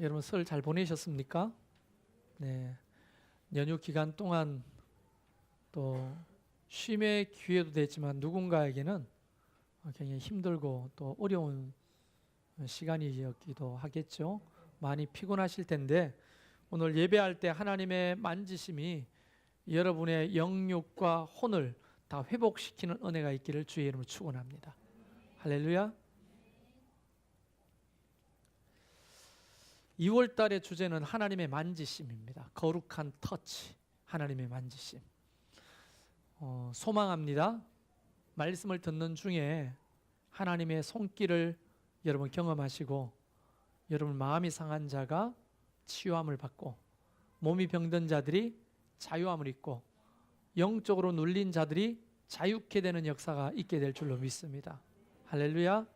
여러분 설 잘 보내셨습니까? 네, 연휴 기간 동안 또 쉼의 기회도 됐지만 누군가에게는 굉장히 힘들고 또 어려운 시간이었기도 하겠죠. 많이 피곤하실 텐데 오늘 예배할 때 하나님의 만지심이 여러분의 영육과 혼을 다 회복시키는 은혜가 있기를 주의 이름으로 축원합니다. 할렐루야. 2월 달의 주제는 하나님의 만지심입니다. 거룩한 터치, 하나님의 만지심. 소망합니다. 말씀을 듣는 중에 하나님의 손길을 여러분 경험하시고 여러분 마음이 상한 자가 치유함을 받고 몸이 병든 자들이 자유함을 입고 영적으로 눌린 자들이 자유케 되는 역사가 있게 될 줄로 믿습니다. 할렐루야.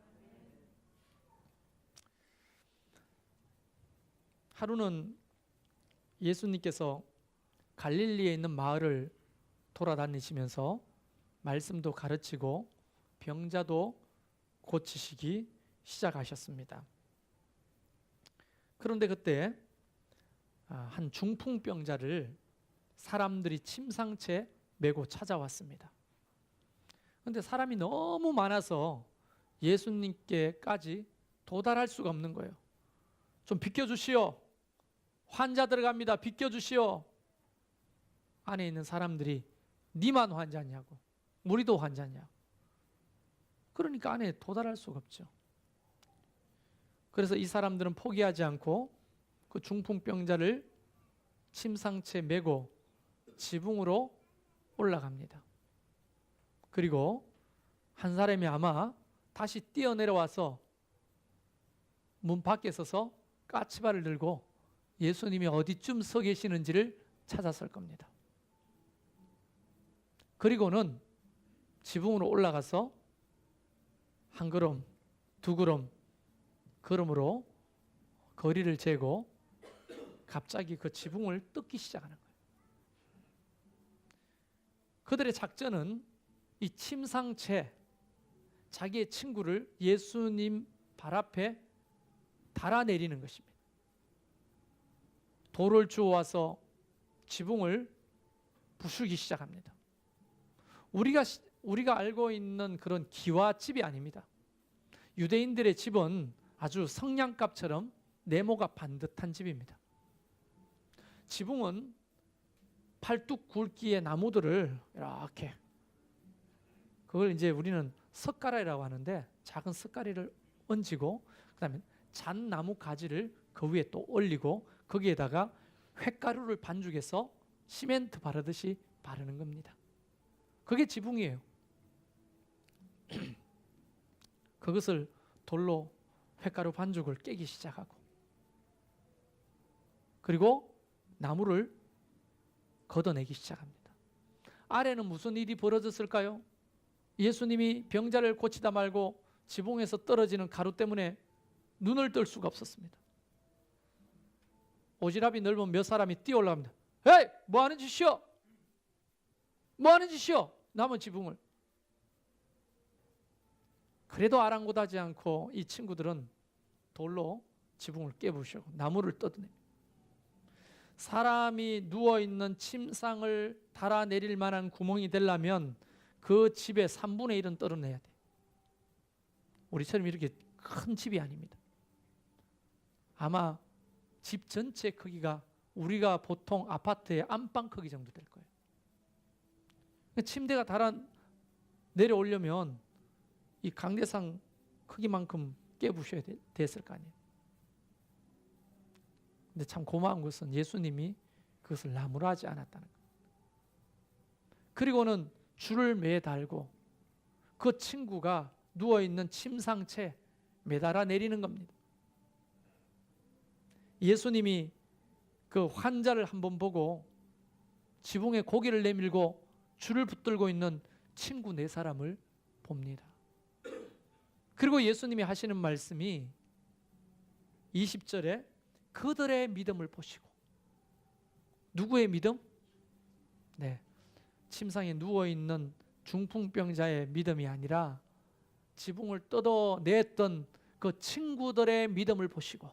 하루는 예수님께서 갈릴리에 있는 마을을 돌아다니시면서 말씀도 가르치고 병자도 고치시기 시작하셨습니다. 그런데 그때 한 중풍병자를 사람들이 침상채 메고 찾아왔습니다. 그런데 사람이 너무 많아서 예수님께까지 도달할 수가 없는 거예요. 좀 비켜주시오. 환자 들어갑니다. 비켜주시오. 안에 있는 사람들이 니만 환자냐고, 우리도 환자냐고. 그러니까 안에 도달할 수가 없죠. 그래서 이 사람들은 포기하지 않고 그 중풍병자를 침상채 메고 지붕으로 올라갑니다. 그리고 한 사람이 아마 다시 뛰어내려와서 문 밖에 서서 까치발을 들고 예수님이 어디쯤 서 계시는지를 찾았을 겁니다. 그리고는 지붕으로 올라가서 한 걸음, 두 걸음 걸음으로 거리를 재고 갑자기 그 지붕을 뜯기 시작하는 거예요. 그들의 작전은 이 침상채 자기의 친구를 예수님 발 앞에 달아내리는 것입니다. 돌을 주워와서 지붕을 부수기 시작합니다. 우리가 알고 있는 그런 기와집이 아닙니다. 유대인들의 집은 아주 성냥갑처럼 네모가 반듯한 집입니다. 지붕은 팔뚝 굵기의 나무들을 이렇게, 그걸 이제 우리는 석가래라고 하는데 작은 석가래를 얹고 그다음에 잣나무 가지를 그 위에 또 올리고 거기에다가 횟가루를 반죽해서 시멘트 바르듯이 바르는 겁니다. 그게 지붕이에요. 그것을 돌로 횟가루 반죽을 깨기 시작하고 그리고 나무를 걷어내기 시작합니다. 아래는 무슨 일이 벌어졌을까요? 예수님이 병자를 고치다 말고 지붕에서 떨어지는 가루 때문에 눈을 뜰 수가 없었습니다. 오지랖이 넓은 몇 사람이 뛰어 올라갑니다. 에이! 뭐 하는 짓이요? 뭐 하는 짓이요? 남은 지붕을. 그래도 아랑곳하지 않고 이 친구들은 돌로 지붕을 깨부시고 나무를 뜯어냅니다. 사람이 누워있는 침상을 달아내릴 만한 구멍이 되려면 그 집의 3분의 1은 뚫어내야 돼. 우리처럼 이렇게 큰 집이 아닙니다. 아마 집 전체 크기가 우리가 보통 아파트의 안방 크기 정도 될 거예요. 침대가 달아 내려오려면 이 강대상 크기만큼 깨부셔야 됐을 거 아니에요. 근데 참 고마운 것은 예수님이 그것을 나무라지 않았다는 거예요. 그리고는 줄을 매달고 그 친구가 누워있는 침상채 매달아 내리는 겁니다. 예수님이 그 환자를 한번 보고 지붕에 고개를 내밀고 줄을 붙들고 있는 친구 네 사람을 봅니다. 그리고 예수님이 하시는 말씀이 20절에 그들의 믿음을 보시고, 누구의 믿음? 네, 침상에 누워있는 중풍병자의 믿음이 아니라 지붕을 뜯어냈던 그 친구들의 믿음을 보시고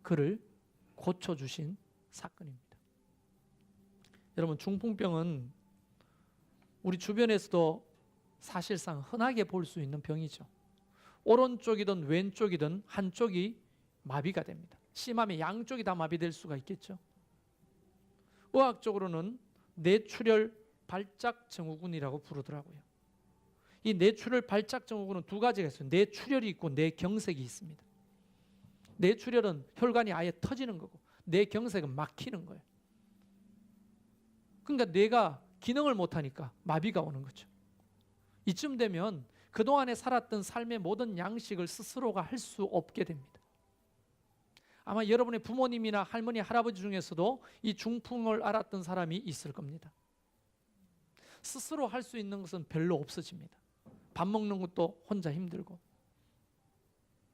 그를 고쳐주신 사건입니다. 여러분, 중풍병은 우리 주변에서도 사실상 흔하게 볼 수 있는 병이죠. 오른쪽이든 왼쪽이든 한쪽이 마비가 됩니다. 심하면 양쪽이 다 마비될 수가 있겠죠. 의학적으로는 뇌출혈 발작 증후군이라고 부르더라고요. 이 뇌출혈 발작 증후군은 두 가지가 있어요. 뇌출혈이 있고 뇌경색이 있습니다. 뇌출혈은 혈관이 아예 터지는 거고, 뇌경색은 막히는 거예요. 그러니까 뇌가 기능을 못하니까 마비가 오는 거죠. 이쯤 되면 그동안에 살았던 삶의 모든 양식을 스스로가 할 수 없게 됩니다. 아마 여러분의 부모님이나 할머니, 할아버지 중에서도 이 중풍을 앓았던 사람이 있을 겁니다. 스스로 할 수 있는 것은 별로 없어집니다. 밥 먹는 것도 혼자 힘들고,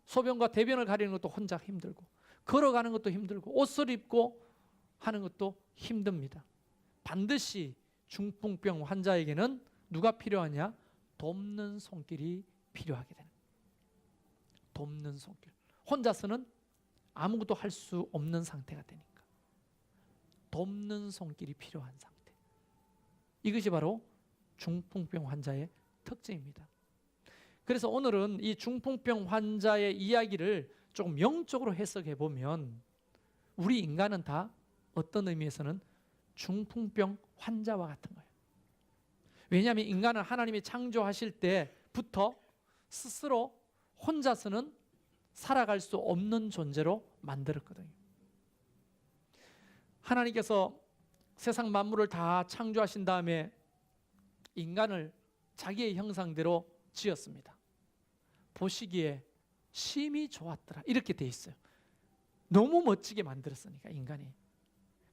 소변과 대변을 가리는 것도 혼자 힘들고, 걸어가는 것도 힘들고, 옷을 입고 하는 것도 힘듭니다. 반드시 중풍병 환자에게는 누가 필요하냐? 돕는 손길이 필요하게 되는 거예요. 돕는 손길. 혼자서는 아무것도 할 수 없는 상태가 되니까 돕는 손길이 필요한 상태. 이것이 바로 중풍병 환자의 특징입니다. 그래서 오늘은 이 중풍병 환자의 이야기를 조금 영적으로 해석해 보면 우리 인간은 다 어떤 의미에서는 중풍병 환자와 같은 거예요. 왜냐하면 인간은 하나님이 창조하실 때부터 스스로 혼자서는 살아갈 수 없는 존재로 만들었거든요. 하나님께서 세상 만물을 다 창조하신 다음에 인간을 자기의 형상대로 지었습니다. 보시기에 심히 좋았더라, 이렇게 돼 있어요. 너무 멋지게 만들었으니까 인간이.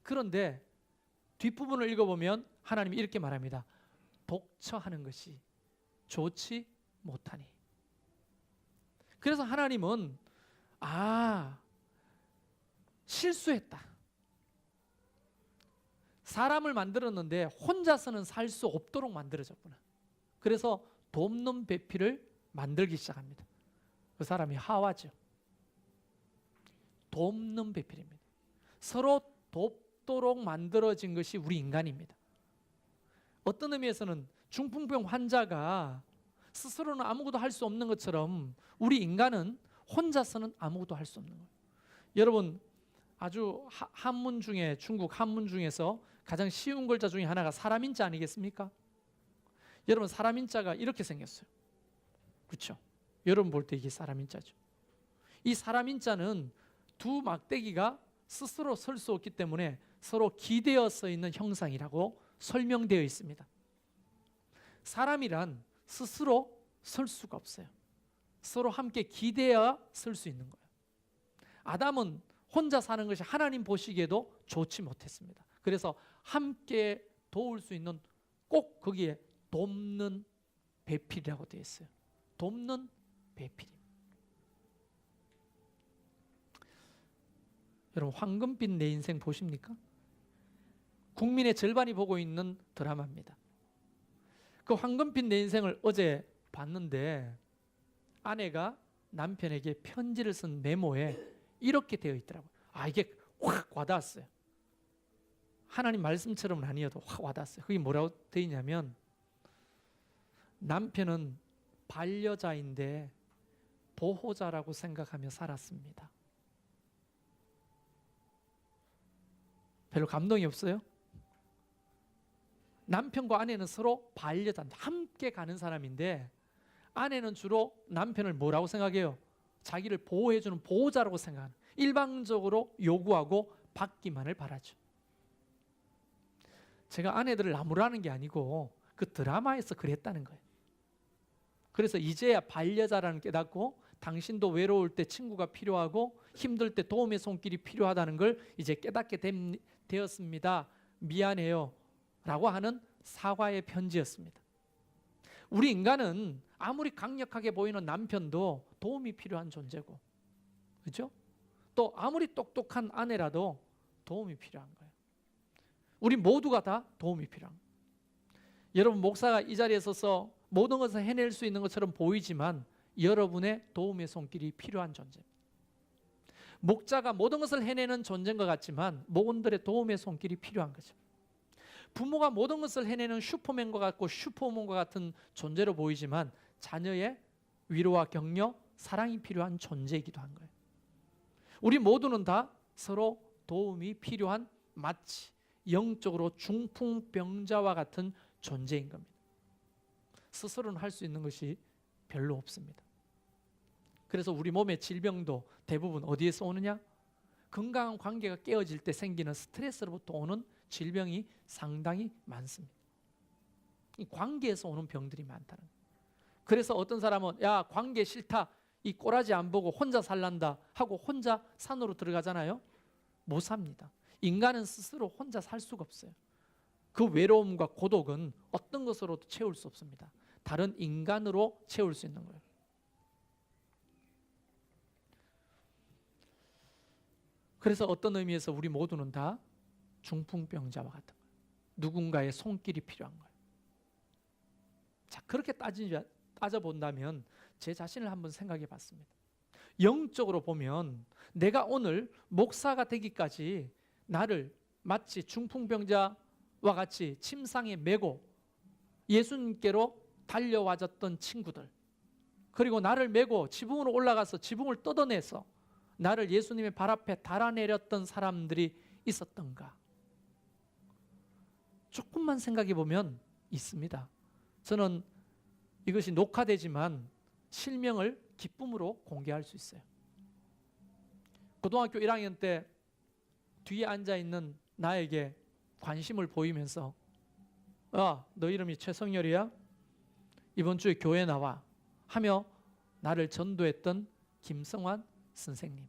그런데 뒷부분을 읽어보면 하나님이 이렇게 말합니다. 독처하는 것이 좋지 못하니. 그래서 하나님은 실수했다. 사람을 만들었는데 혼자서는 살 수 없도록 만들어졌구나. 그래서 돕는 배필을 만들기 시작합니다. 그 사람이 하와죠. 돕는 배필입니다. 서로 돕도록 만들어진 것이 우리 인간입니다. 어떤 의미에서는 중풍병 환자가 스스로는 아무것도 할 수 없는 것처럼 우리 인간은 혼자서는 아무것도 할 수 없는 거예요. 여러분, 아주 한문 중에, 중국 한문 중에서 가장 쉬운 글자 중에 하나가 사람인자 아니겠습니까? 여러분, 사람인자가 이렇게 생겼어요. 그렇죠? 여러분 볼 때 이게 사람인자죠. 이 사람인자는 두 막대기가 스스로 설 수 없기 때문에 서로 기대어 서 있는 형상이라고 설명되어 있습니다. 사람이란 스스로 설 수가 없어요. 서로 함께 기대어 설 수 있는 거예요. 아담은 혼자 사는 것이 하나님 보시기에도 좋지 못했습니다. 그래서 함께 도울 수 있는, 꼭 거기에 돕는 배필이라고 되어 있어요. 돕는 배필. 여러분, 황금빛 내 인생 보십니까? 국민의 절반이 보고 있는 드라마입니다. 그 황금빛 내 인생을 어제 봤는데 아내가 남편에게 편지를 쓴 메모에 이렇게 되어 있더라고요. 이게 확 와닿았어요. 하나님 말씀처럼은 아니어도 확 와닿았어요. 그게 뭐라고 되어 있냐면, 남편은 반려자인데 보호자라고 생각하며 살았습니다. 별로 감동이 없어요? 남편과 아내는 서로 반려자인데 함께 가는 사람인데, 아내는 주로 남편을 뭐라고 생각해요? 자기를 보호해주는 보호자라고 생각하는, 일방적으로 요구하고 받기만을 바라죠. 제가 아내들을 나무라는 게 아니고 그 드라마에서 그랬다는 거예요. 그래서 이제야 반려자라는 깨닫고, 당신도 외로울 때 친구가 필요하고 힘들 때 도움의 손길이 필요하다는 걸 이제 깨닫게 되었습니다. 미안해요 라고 하는 사과의 편지였습니다. 우리 인간은 아무리 강력하게 보이는 남편도 도움이 필요한 존재고, 그렇죠? 또 아무리 똑똑한 아내라도 도움이 필요한 거예요. 우리 모두가 다 도움이 필요한 거예요. 여러분, 목사가 이 자리에 서서 모든 것을 해낼 수 있는 것처럼 보이지만 여러분의 도움의 손길이 필요한 존재입니다. 목자가 모든 것을 해내는 존재인 것 같지만 목원들의 도움의 손길이 필요한 거죠. 부모가 모든 것을 해내는 슈퍼맨과 같고 슈퍼우먼과 같은 존재로 보이지만 자녀의 위로와 격려, 사랑이 필요한 존재이기도 한 거예요. 우리 모두는 다 서로 도움이 필요한 마치 영적으로 중풍병자와 같은 존재인 겁니다. 스스로는 할 수 있는 것이 별로 없습니다. 그래서 우리 몸의 질병도 대부분 어디에서 오느냐? 건강한 관계가 깨어질 때 생기는 스트레스로부터 오는 질병이 상당히 많습니다. 이 관계에서 오는 병들이 많다는 거예요. 그래서 어떤 사람은 야, 관계 싫다, 이 꼬라지 안 보고 혼자 살란다 하고 혼자 산으로 들어가잖아요. 못 삽니다. 인간은 스스로 혼자 살 수가 없어요. 그 외로움과 고독은 어떤 것으로도 채울 수 없습니다. 다른 인간으로 채울 수 있는 거예요. 그래서 어떤 의미에서 우리 모두는 다 중풍병자와 같은 거예요. 누군가의 손길이 필요한 거예요. 자, 그렇게 따져본다면 제 자신을 한번 생각해 봤습니다. 영적으로 보면 내가 오늘 목사가 되기까지 나를 마치 중풍병자와 같이 침상에 메고 예수님께로 달려와줬던 친구들, 그리고 나를 메고 지붕으로 올라가서 지붕을 뜯어내서 나를 예수님의 발 앞에 달아내렸던 사람들이 있었던가? 조금만 생각해 보면 있습니다. 저는 이것이 녹화되지만 실명을 기쁨으로 공개할 수 있어요. 고등학교 1학년 때 뒤에 앉아있는 나에게 관심을 보이면서 너 이름이 최성열이야? 이번 주에 교회 나와 하며 나를 전도했던 김성환 선생님.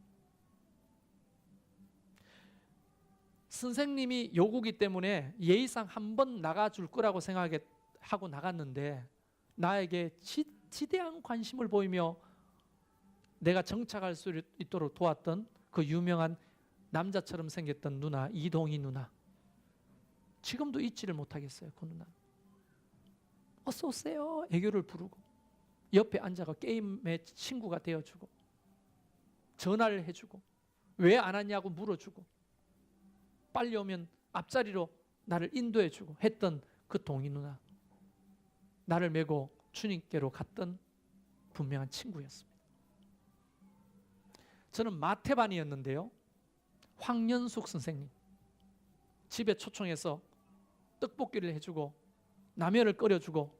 선생님이 요구기 때문에 예의상 한 번 나가줄 거라고 생각하고 나갔는데 나에게 지대한 관심을 보이며 내가 정착할 수 있도록 도왔던 그 유명한 남자처럼 생겼던 누나, 이동희 누나. 지금도 잊지를 못하겠어요. 그 누나. 어서 오세요. 애교를 부르고 옆에 앉아가 게임의 친구가 되어주고 전화를 해주고 왜 안 왔냐고 물어주고 빨리 오면 앞자리로 나를 인도해주고 했던 그 동희 누나. 나를 메고 주님께로 갔던 분명한 친구였습니다. 저는 마태반이었는데요. 황연숙 선생님 집에 초청해서 떡볶이를 해주고 라면을 끓여주고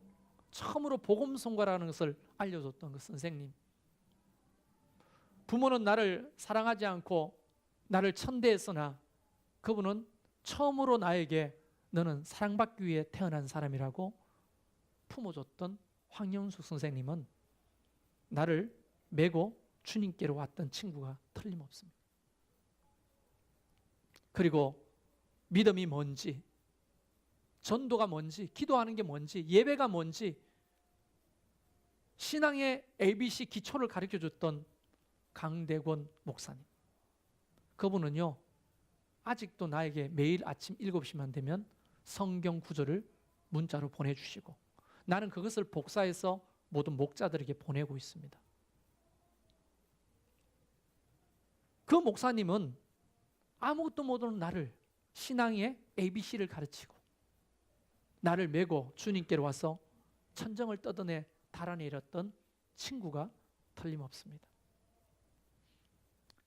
처음으로 복음성가라는 것을 알려줬던 그 선생님. 부모는 나를 사랑하지 않고 나를 천대했으나 그분은 처음으로 나에게 너는 사랑받기 위해 태어난 사람이라고 품어줬던 황영숙 선생님은 나를 메고 주님께로 왔던 친구가 틀림없습니다. 그리고 믿음이 뭔지, 전도가 뭔지, 기도하는 게 뭔지, 예배가 뭔지 신앙의 ABC 기초를 가르쳐줬던 강대권 목사님. 그분은요 아직도 나에게 매일 아침 7시만 되면 성경 구절을 문자로 보내주시고 나는 그것을 복사해서 모든 목자들에게 보내고 있습니다. 그 목사님은 아무것도 모르는 나를 신앙의 ABC를 가르치고 나를 메고 주님께로 와서 천정을 뜯어내 달아내렸던 친구가 틀림없습니다.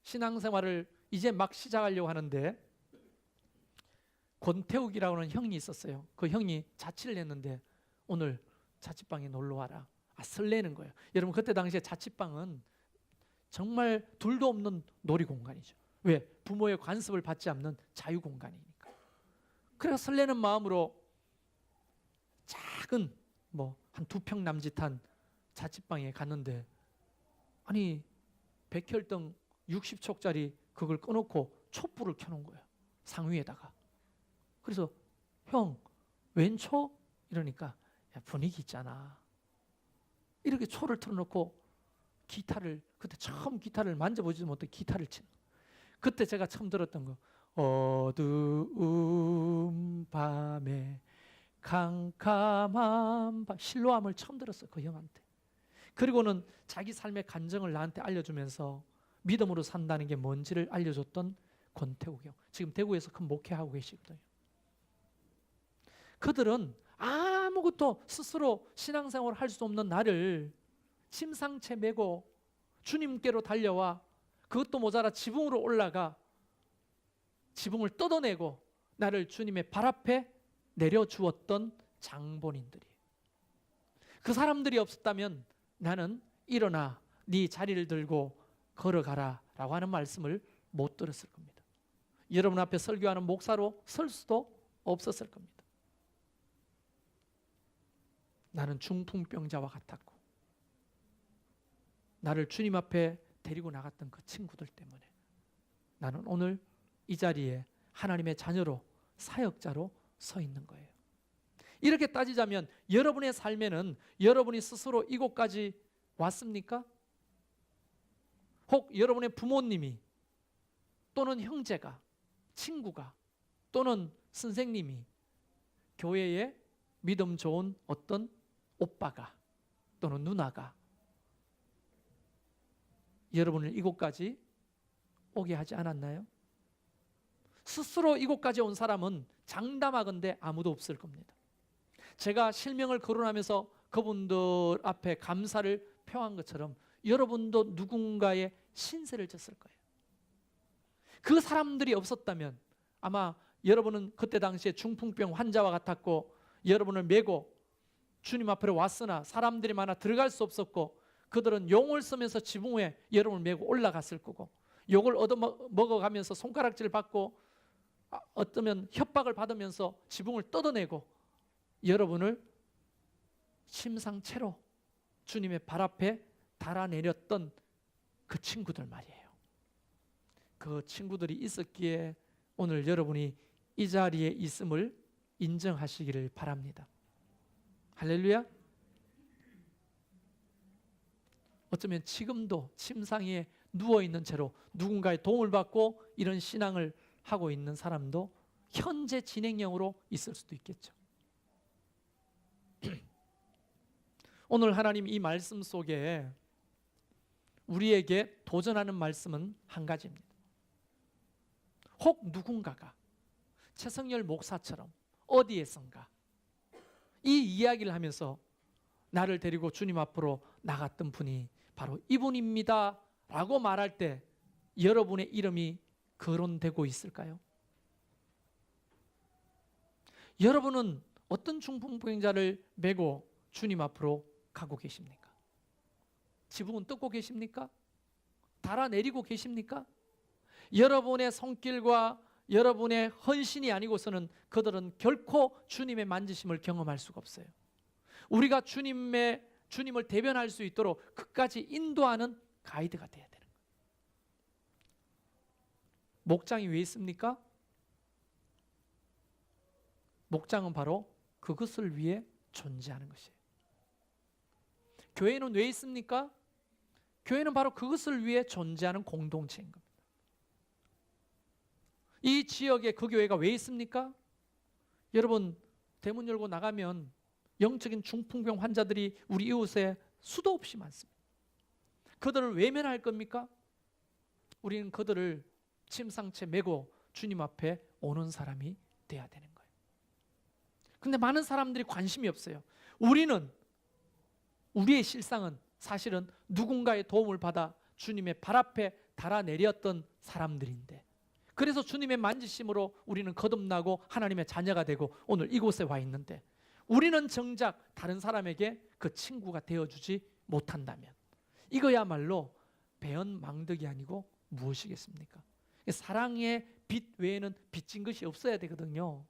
신앙생활을 이제 막 시작하려고 하는데 권태욱이라고 하는 형이 있었어요. 그 형이 자취를 했는데 오늘 자취방에 놀러 와라. 설레는 거예요. 여러분 그때 당시에 자취방은 정말 둘도 없는 놀이공간이죠. 왜? 부모의 관습을 받지 않는 자유공간이니까. 그래서 설레는 마음으로 작은 한 2평 남짓한 자취방에 갔는데 아니 백혈등 60촉짜리 그걸 꺼놓고 촛불을 켜놓은 거예요. 상위에다가. 그래서 형 웬 초? 이러니까 야, 분위기 있잖아. 이렇게 초를 틀어놓고 기타를 그때 처음 기타를 만져보지도 못해 기타를 치는 거. 그때 제가 처음 들었던 거 어두운 밤에 캄캄한 밤 실로암을 처음 들었어요. 그 형한테. 그리고는 자기 삶의 간증을 나한테 알려주면서 믿음으로 산다는 게 뭔지를 알려줬던 권태욱 형. 지금 대구에서 큰 목회하고 계시거든요. 그들은 아무것도 스스로 신앙생활을 할 수 없는 나를 침상채 메고 주님께로 달려와, 그것도 모자라 지붕으로 올라가 지붕을 뜯어내고 나를 주님의 발 앞에 내려주었던 장본인들이에요. 그 사람들이 없었다면 나는 일어나 네 자리를 들고 걸어가라 라고 하는 말씀을 못 들었을 겁니다. 여러분 앞에 설교하는 목사로 설 수도 없었을 겁니다. 나는 중풍병자와 같았고, 나를 주님 앞에 데리고 나갔던 그 친구들 때문에 나는 오늘 이 자리에 하나님의 자녀로, 사역자로 서 있는 거예요. 이렇게 따지자면 여러분의 삶에는 여러분이 스스로 이곳까지 왔습니까? 혹 여러분의 부모님이 또는 형제가, 친구가 또는 선생님이, 교회에 믿음 좋은 어떤 오빠가 또는 누나가 여러분을 이곳까지 오게 하지 않았나요? 스스로 이곳까지 온 사람은 장담하건대 아무도 없을 겁니다. 제가 실명을 거론하면서 그분들 앞에 감사를 표한 것처럼 여러분도 누군가의 신세를 졌을 거예요. 그 사람들이 없었다면 아마 여러분은 그때 당시에 중풍병 환자와 같았고, 여러분을 메고 주님 앞으로 왔으나 사람들이 많아 들어갈 수 없었고, 그들은 용을 쓰면서 지붕 위에 여러분을 메고 올라갔을 거고, 욕을 얻어먹어가면서 손가락질 받고 어쩌면 협박을 받으면서 지붕을 뜯어내고 여러분을 침상채로 주님의 발 앞에 달아내렸던 그 친구들 말이에요. 그 친구들이 있었기에 오늘 여러분이 이 자리에 있음을 인정하시기를 바랍니다. 할렐루야. 어쩌면 지금도 침상에 누워있는 채로 누군가의 도움을 받고 이런 신앙을 하고 있는 사람도 현재 진행형으로 있을 수도 있겠죠. 오늘 하나님 이 말씀 속에 우리에게 도전하는 말씀은 한 가지입니다. 혹 누군가가 최성열 목사처럼 어디에선가 이 이야기를 하면서 나를 데리고 주님 앞으로 나갔던 분이 바로 이분입니다 라고 말할 때 여러분의 이름이 거론되고 있을까요? 여러분은 어떤 중풍병자를 메고 주님 앞으로 가고 계십니까? 지붕은 뜯고 계십니까? 달아내리고 계십니까? 여러분의 손길과 여러분의 헌신이 아니고서는 그들은 결코 주님의 만지심을 경험할 수가 없어요. 우리가 주님을 대변할 수 있도록 끝까지 인도하는 가이드가 되어야 되는 거예요. 목장이 왜 있습니까? 목장은 바로 그것을 위해 존재하는 것이에요. 교회는 왜 있습니까? 교회는 바로 그것을 위해 존재하는 공동체인 겁니다. 이 지역에 그 교회가 왜 있습니까? 여러분, 대문 열고 나가면 영적인 중풍병 환자들이 우리 이웃에 수도 없이 많습니다. 그들을 외면할 겁니까? 우리는 그들을 침상채 메고 주님 앞에 오는 사람이 돼야 되는 거예요. 근데 많은 사람들이 관심이 없어요. 우리의 실상은 사실은 누군가의 도움을 받아 주님의 발 앞에 달아내렸던 사람들인데, 그래서 주님의 만지심으로 우리는 거듭나고 하나님의 자녀가 되고 오늘 이곳에 와 있는데, 우리는 정작 다른 사람에게 그 친구가 되어주지 못한다면 이거야말로 배은망덕이 아니고 무엇이겠습니까? 사랑의 빛 외에는 빚진 것이 없어야 되거든요.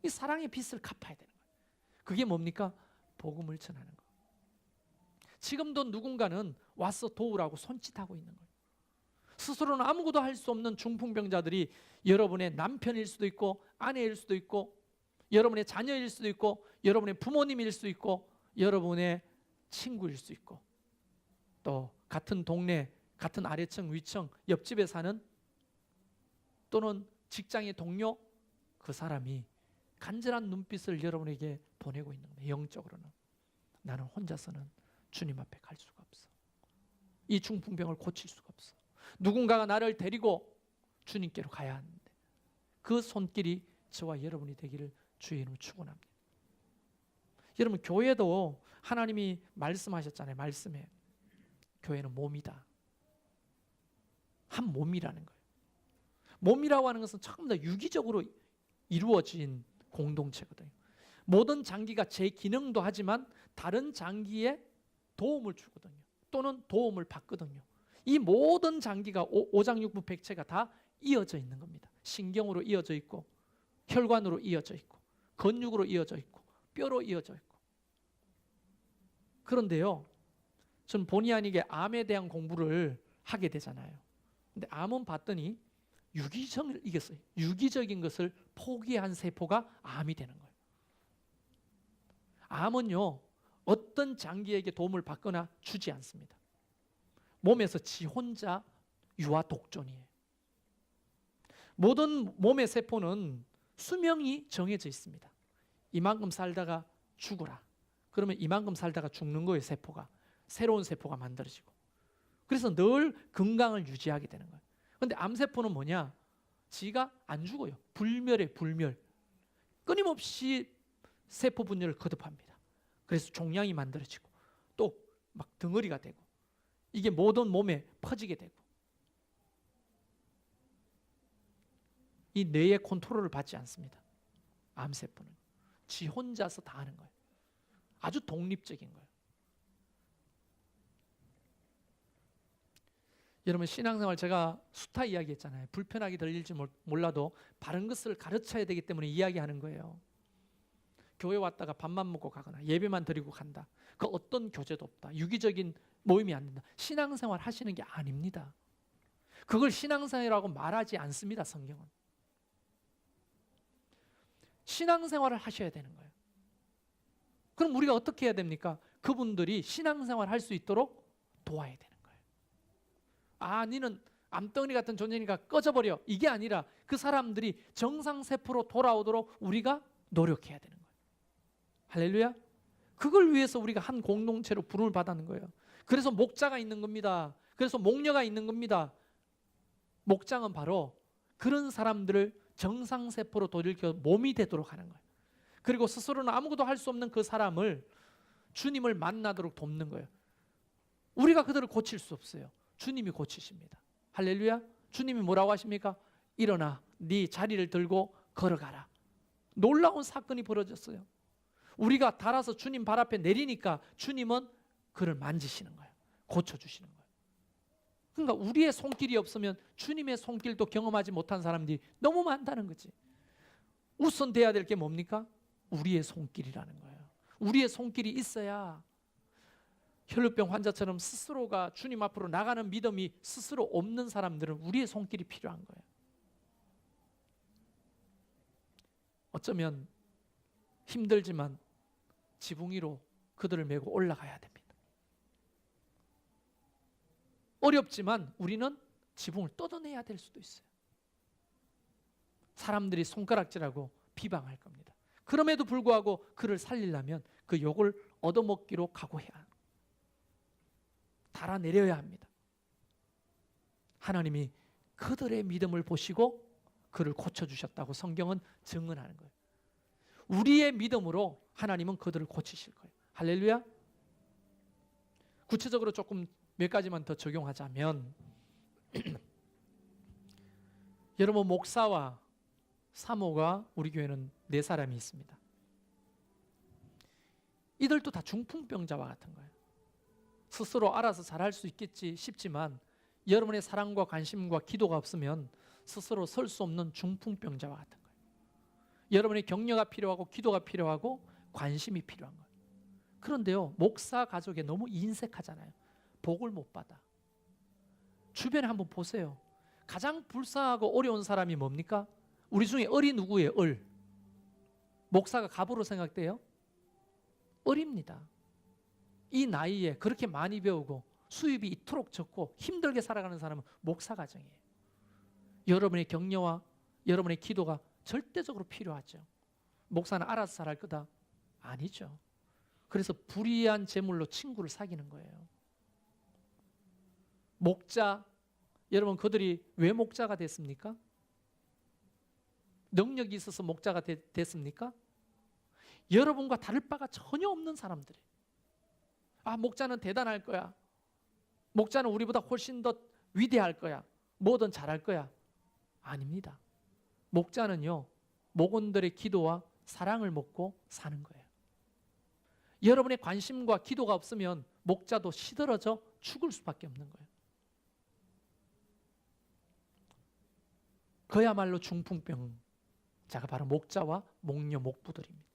이 사랑의 빚을 갚아야 되는 거예요. 그게 뭡니까? 복음을 전하는 거. 지금도 누군가는 와서 도우라고 손짓하고 있는 거예요. 스스로는 아무것도 할 수 없는 중풍병자들이 여러분의 남편일 수도 있고 아내일 수도 있고 여러분의 자녀일 수도 있고 여러분의 부모님일 수도 있고 여러분의 친구일 수 있고 또 같은 동네, 같은 아래층, 위층, 옆집에 사는 또는 직장의 동료, 그 사람이 간절한 눈빛을 여러분에게 보내고 있는 거예요. 영적으로는 나는 혼자서는 주님 앞에 갈 수가 없어. 이 중풍병을 고칠 수가 없어. 누군가가 나를 데리고 주님께로 가야 하는데 그 손길이 저와 여러분이 되기를 주의 이름으로 축원합니다. 여러분, 교회도 하나님이 말씀하셨잖아요. 말씀에 교회는 몸이다. 한 몸이라는 거예요. 몸이라고 하는 것은 전부 다 유기적으로 이루어진 공동체거든요. 모든 장기가 제 기능도 하지만 다른 장기에 도움을 주거든요. 또는 도움을 받거든요. 이 모든 장기가 오장육부 백체가 다 이어져 있는 겁니다. 신경으로 이어져 있고 혈관으로 이어져 있고 근육으로 이어져 있고 뼈로 이어져 있고. 그런데요, 전 본의 아니게 암에 대한 공부를 하게 되잖아요. 근데 암은 봤더니 유기적을 이겼어요. 유기적인 것을 포기한 세포가 암이 되는 거예요. 암은요, 어떤 장기에게 도움을 받거나 주지 않습니다. 몸에서 지 혼자 유아 독존이에요. 모든 몸의 세포는 수명이 정해져 있습니다. 이만큼 살다가 죽어라. 그러면 이만큼 살다가 죽는 거예요, 세포가. 새로운 세포가 만들어지고. 그래서 늘 건강을 유지하게 되는 거예요. 그런데 암세포는 뭐냐? 지가 안 죽어요. 불멸에 불멸. 끊임없이 세포 분열을 거듭합니다. 그래서 종양이 만들어지고 또 막 덩어리가 되고 이게 모든 몸에 퍼지게 되고 이 뇌의 컨트롤을 받지 않습니다. 암세포는 지 혼자서 다 하는 거예요. 아주 독립적인 거예요. 여러분, 신앙생활 제가 수타 이야기했잖아요. 불편하게 들릴지 몰라도 바른 것을 가르쳐야 되기 때문에 이야기하는 거예요. 교회 왔다가 밥만 먹고 가거나 예배만 드리고 간다. 그 어떤 교제도 없다. 유기적인 모임이 안 된다. 신앙생활 하시는 게 아닙니다. 그걸 신앙생활이라고 말하지 않습니다. 성경은. 신앙생활을 하셔야 되는 거예요. 그럼 우리가 어떻게 해야 됩니까? 그분들이 신앙생활 할 수 있도록 도와야 되는 거예요. 아, 니는 암덩어리 같은 존재니까 꺼져버려. 이게 아니라 그 사람들이 정상세포로 돌아오도록 우리가 노력해야 되는 거예요. 할렐루야. 그걸 위해서 우리가 한 공동체로 부름을 받는 거예요. 그래서 목자가 있는 겁니다. 그래서 목녀가 있는 겁니다. 목장은 바로 그런 사람들을 정상세포로 돌이켜 몸이 되도록 하는 거예요. 그리고 스스로는 아무것도 할 수 없는 그 사람을 주님을 만나도록 돕는 거예요. 우리가 그들을 고칠 수 없어요. 주님이 고치십니다. 할렐루야. 주님이 뭐라고 하십니까? 일어나 네 자리를 들고 걸어가라. 놀라운 사건이 벌어졌어요. 우리가 달아서 주님 발 앞에 내리니까 주님은 그를 만지시는 거예요. 고쳐주시는 거예요. 그러니까 우리의 손길이 없으면 주님의 손길도 경험하지 못한 사람들이 너무 많다는 거지. 우선 돼야 될 게 뭡니까? 우리의 손길이라는 거예요. 우리의 손길이 있어야 혈루병 환자처럼 스스로가 주님 앞으로 나가는 믿음이 스스로 없는 사람들은 우리의 손길이 필요한 거예요. 어쩌면 힘들지만 지붕 위로 그들을 메고 올라가야 됩니다. 어렵지만 우리는 지붕을 뜯어내야 될 수도 있어요. 사람들이 손가락질하고 비방할 겁니다. 그럼에도 불구하고 그를 살리려면 그 욕을 얻어먹기로 각오해야 합니다. 달아내려야 합니다. 하나님이 그들의 믿음을 보시고 그를 고쳐주셨다고 성경은 증언하는 거예요. 우리의 믿음으로 하나님은 그들을 고치실 거예요. 할렐루야. 구체적으로 조금 몇 가지만 더 적용하자면 여러분, 목사와 사모가 우리 교회는 4사람이 있습니다. 이들도 다 중풍병자와 같은 거예요. 스스로 알아서 잘할 수 있겠지 싶지만 여러분의 사랑과 관심과 기도가 없으면 스스로 설 수 없는 중풍병자와 같은 거예요. 여러분의 격려가 필요하고 기도가 필요하고 관심이 필요한 거예요. 그런데요, 목사 가족에 너무 인색하잖아요. 복을 못 받아. 주변에 한번 보세요. 가장 불쌍하고 어려운 사람이 뭡니까? 우리 중에 을이 누구예요? 을. 목사가 갑으로 생각돼요? 을입니다. 이 나이에 그렇게 많이 배우고 수입이 이토록 적고 힘들게 살아가는 사람은 목사 가정이에요. 여러분의 격려와 여러분의 기도가 절대적으로 필요하죠. 목사는 알아서 잘할 거다? 아니죠. 그래서 불이한 재물로 친구를 사귀는 거예요. 목자, 여러분 그들이 왜 목자가 됐습니까? 능력이 있어서 목자가 됐습니까? 여러분과 다를 바가 전혀 없는 사람들이. 목자는 대단할 거야. 목자는 우리보다 훨씬 더 위대할 거야. 뭐든 잘할 거야. 아닙니다. 목자는요, 목원들의 기도와 사랑을 먹고 사는 거예요. 여러분의 관심과 기도가 없으면 목자도 시들어져 죽을 수밖에 없는 거예요. 그야말로 중풍병자가 바로 목자와 목녀, 목부들입니다.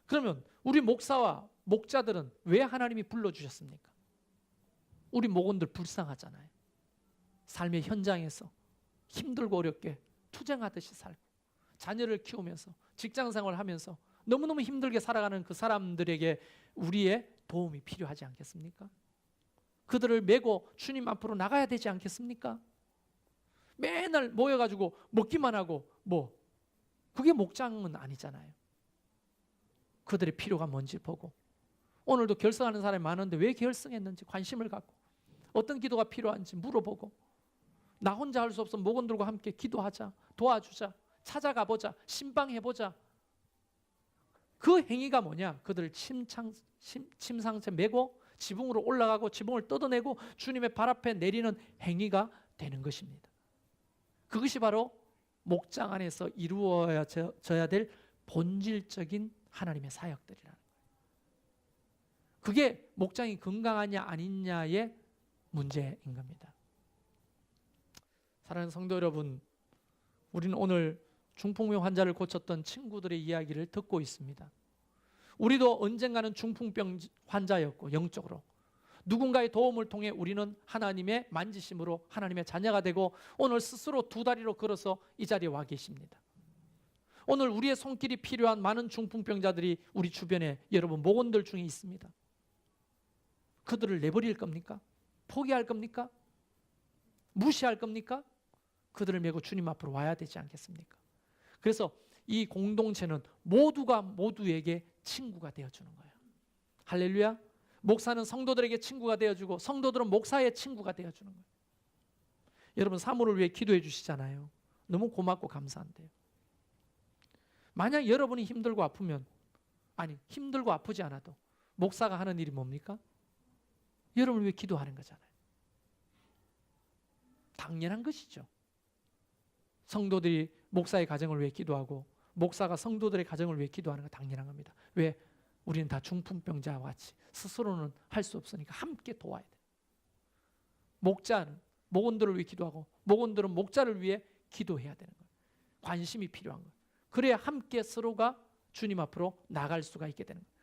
그러면 우리 목사와 목자들은 왜 하나님이 불러주셨습니까? 우리 목원들 불쌍하잖아요. 삶의 현장에서 힘들고 어렵게 투쟁하듯이 살고 자녀를 키우면서 직장생활을 하면서 너무너무 힘들게 살아가는 그 사람들에게 우리의 도움이 필요하지 않겠습니까? 그들을 메고 주님 앞으로 나가야 되지 않겠습니까? 맨날 모여가지고 먹기만 하고 그게 목장은 아니잖아요. 그들의 필요가 뭔지 보고 오늘도 결성하는 사람이 많은데 왜 결성했는지 관심을 갖고 어떤 기도가 필요한지 물어보고 나 혼자 할 수 없으면 목원들과 함께 기도하자, 도와주자, 찾아가보자, 신방해보자. 그 행위가 뭐냐? 그들을 침상체 메고 지붕으로 올라가고 지붕을 뜯어내고 주님의 발 앞에 내리는 행위가 되는 것입니다. 그것이 바로 목장 안에서 이루어져야 될 본질적인 하나님의 사역들이라는 거예요. 그게 목장이 건강하냐 아니냐의 문제인 겁니다. 사랑하는 성도 여러분, 우리는 오늘 중풍병 환자를 고쳤던 친구들의 이야기를 듣고 있습니다. 우리도 언젠가는 중풍병 환자였고 영적으로 누군가의 도움을 통해 우리는 하나님의 만지심으로 하나님의 자녀가 되고 오늘 스스로 두 다리로 걸어서 이 자리에 와 계십니다. 오늘 우리의 손길이 필요한 많은 중풍병자들이 우리 주변에 여러분 목원들 중에 있습니다. 그들을 내버릴 겁니까? 포기할 겁니까? 무시할 겁니까? 그들을 메고 주님 앞으로 와야 되지 않겠습니까? 그래서 이 공동체는 모두가 모두에게 친구가 되어주는 거예요. 할렐루야. 목사는 성도들에게 친구가 되어주고 성도들은 목사의 친구가 되어주는 거예요. 여러분 사모를 위해 기도해 주시잖아요. 너무 고맙고 감사한데요. 만약 여러분이 힘들고 아프면 힘들고 아프지 않아도 목사가 하는 일이 뭡니까? 여러분을 위해 기도하는 거잖아요. 당연한 것이죠. 성도들이 목사의 가정을 위해 기도하고 목사가 성도들의 가정을 위해 기도하는 건 당연한 겁니다. 왜? 우리는 다 중풍병자와 같이 스스로는 할 수 없으니까 함께 도와야 돼요. 목자는 목원들을 위해 기도하고 목원들은 목자를 위해 기도해야 되는 거예요. 관심이 필요한 거예요. 그래야 함께 서로가 주님 앞으로 나갈 수가 있게 되는 거예요.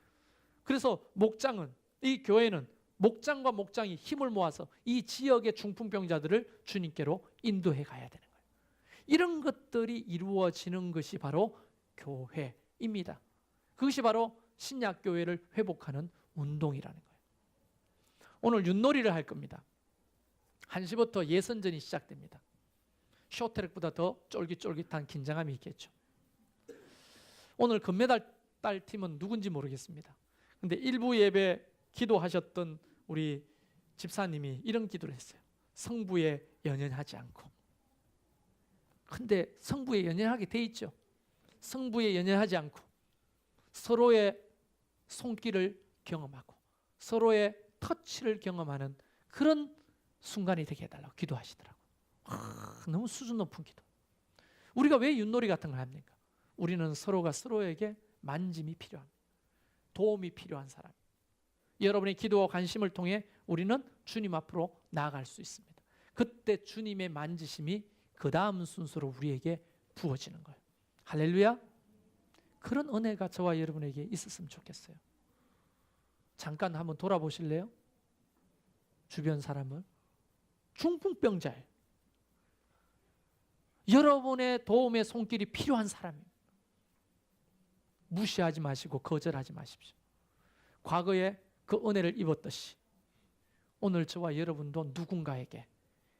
그래서 목장은, 이 교회는 목장과 목장이 힘을 모아서 이 지역의 중풍병자들을 주님께로 인도해 가야 되는 거예요. 이런 것들이 이루어지는 것이 바로 교회입니다. 그것이 바로 신약교회를 회복하는 운동이라는 거예요. 오늘 윷놀이를 할 겁니다. 1시부터 예선전이 시작됩니다. 쇼트랙보다 더 쫄깃쫄깃한 긴장감이 있겠죠. 오늘 금메달 딸 팀은 누군지 모르겠습니다. 근데 일부 예배 기도하셨던 우리 집사님이 이런 기도를 했어요. 성부에 연연하지 않고. 근데 성부에 연연하게 돼 있죠. 성부에 연연하지 않고 서로의 손길을 경험하고 서로의 터치를 경험하는 그런 순간이 되게 해달라고 기도하시더라고요. 너무 수준 높은 기도. 우리가 왜 윷놀이 같은 걸 합니까? 우리는 서로가 서로에게 만짐이 필요합니다. 도움이 필요한 사람. 여러분의 기도와 관심을 통해 우리는 주님 앞으로 나아갈 수 있습니다. 그때 주님의 만지심이 그 다음 순서로 우리에게 부어지는 거예요. 할렐루야. 그런 은혜가 저와 여러분에게 있었으면 좋겠어요. 잠깐 한번 돌아보실래요? 주변 사람을. 중풍병자예요. 여러분의 도움의 손길이 필요한 사람이에요. 무시하지 마시고 거절하지 마십시오. 과거에 그 은혜를 입었듯이 오늘 저와 여러분도 누군가에게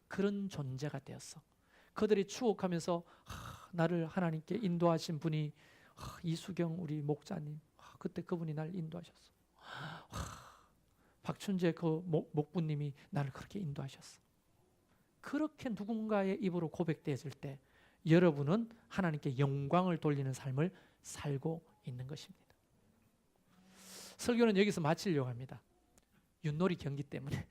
그런 존재가 되었어. 그들이 추억하면서 나를 하나님께 인도하신 분이 이수경 우리 목자님, 그때 그분이 날 인도하셨어. 박춘재 그 목부님이 나를 그렇게 인도하셨어. 그렇게 누군가의 입으로 고백되었을 때 여러분은 하나님께 영광을 돌리는 삶을 살고 있는 것입니다. 설교는 여기서 마치려고 합니다. 윷놀이 경기 때문에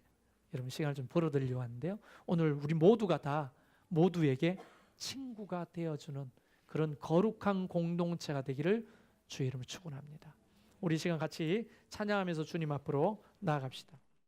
여러분 시간을 좀 벌어드리려고 하는데요. 오늘 우리 모두가 다 모두에게 친구가 되어주는 그런 거룩한 공동체가 되기를 주의 이름으로 축원합니다. 우리 시간 같이 찬양하면서 주님 앞으로 나아갑시다.